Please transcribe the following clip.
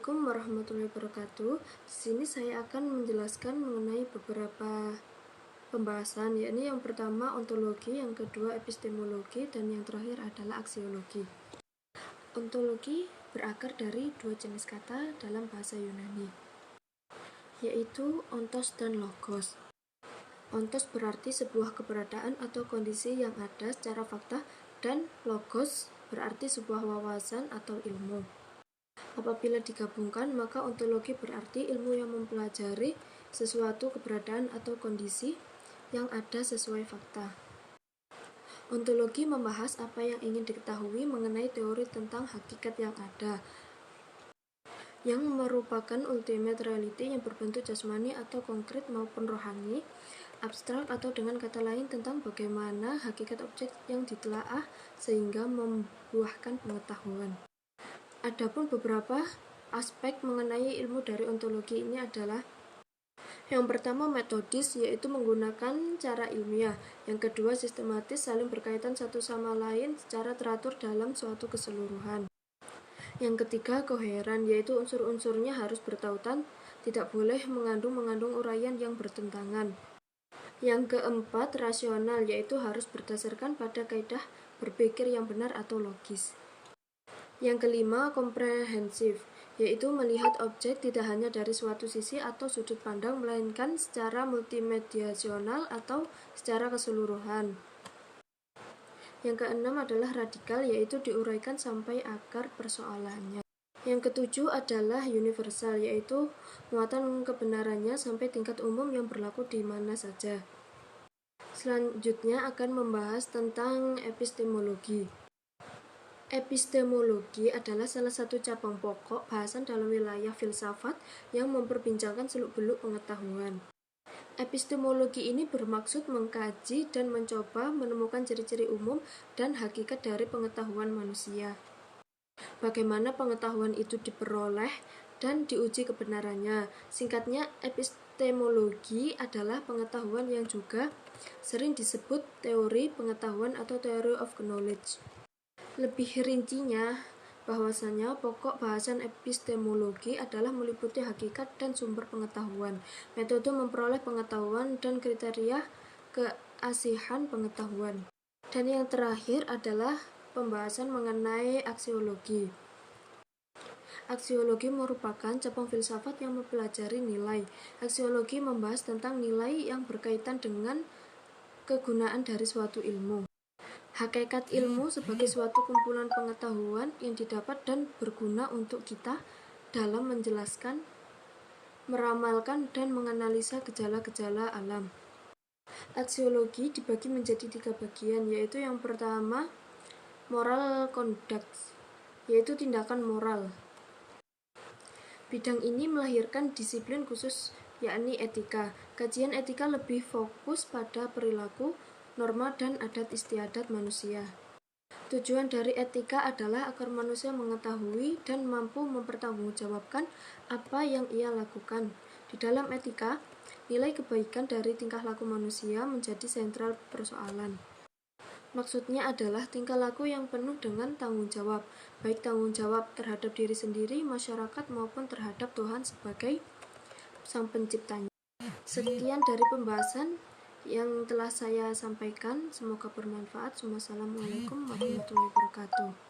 Assalamualaikum warahmatullahi wabarakatuh. Di sini saya akan menjelaskan mengenai beberapa pembahasan, yakni yang pertama ontologi, yang kedua epistemologi, dan yang terakhir adalah aksiologi. Ontologi berakar dari dua jenis kata dalam bahasa Yunani, yaitu ontos dan logos. Ontos berarti sebuah keberadaan atau kondisi yang ada secara fakta, dan logos berarti sebuah wawasan atau ilmu. Apabila digabungkan, maka ontologi berarti ilmu yang mempelajari sesuatu keberadaan atau kondisi yang ada sesuai fakta. Ontologi membahas apa yang ingin diketahui mengenai teori tentang hakikat yang ada, yang merupakan ultimate reality yang berbentuk jasmani atau konkret maupun rohani, abstrak atau dengan kata lain tentang bagaimana hakikat objek yang ditelaah sehingga membuahkan pengetahuan. Adapun beberapa aspek mengenai ilmu dari ontologi ini adalah: yang pertama metodis, yaitu menggunakan cara ilmiah. Yang kedua sistematis, saling berkaitan satu sama lain secara teratur dalam suatu keseluruhan. Yang ketiga koheren, yaitu unsur-unsurnya harus bertautan, tidak boleh mengandung uraian yang bertentangan. Yang keempat rasional, yaitu harus berdasarkan pada kaidah berpikir yang benar atau logis. Yang kelima komprehensif, yaitu melihat objek tidak hanya dari suatu sisi atau sudut pandang, melainkan secara multimediasional atau secara keseluruhan. Yang keenam adalah radikal, yaitu diuraikan sampai akar persoalannya. Yang ketujuh adalah universal, yaitu muatan kebenarannya sampai tingkat umum yang berlaku di mana saja. Selanjutnya akan membahas tentang epistemologi. Epistemologi adalah salah satu cabang pokok bahasan dalam wilayah filsafat yang memperbincangkan seluk-beluk pengetahuan. Epistemologi ini bermaksud mengkaji dan mencoba menemukan ciri-ciri umum dan hakikat dari pengetahuan manusia. Bagaimana pengetahuan itu diperoleh dan diuji kebenarannya. Singkatnya, epistemologi adalah pengetahuan yang juga sering disebut teori pengetahuan atau theory of knowledge. Lebih rincinya, bahwasanya pokok bahasan epistemologi adalah meliputi hakikat dan sumber pengetahuan, metode memperoleh pengetahuan, dan kriteria keasihan pengetahuan. Dan yang terakhir adalah pembahasan mengenai aksiologi. Aksiologi merupakan cabang filsafat yang mempelajari nilai. Aksiologi membahas tentang nilai yang berkaitan dengan kegunaan dari suatu ilmu. Hakikat ilmu sebagai suatu kumpulan pengetahuan yang didapat dan berguna untuk kita dalam menjelaskan, meramalkan, dan menganalisa gejala-gejala alam. Aksiologi dibagi menjadi 3 bagian, yaitu yang pertama moral conduct, yaitu tindakan moral. Bidang ini melahirkan disiplin khusus, yakni etika. Kajian etika lebih fokus pada perilaku, norma, dan adat istiadat manusia. Tujuan dari etika adalah agar manusia mengetahui dan mampu mempertanggungjawabkan apa yang ia lakukan. Di dalam etika, nilai kebaikan dari tingkah laku manusia menjadi sentral persoalan. Maksudnya adalah tingkah laku yang penuh dengan tanggung jawab, baik tanggung jawab terhadap diri sendiri, masyarakat, maupun terhadap Tuhan sebagai Sang Penciptanya. Sekian dari pembahasan yang telah saya sampaikan, semoga bermanfaat. Wassalamualaikum warahmatullahi wabarakatuh.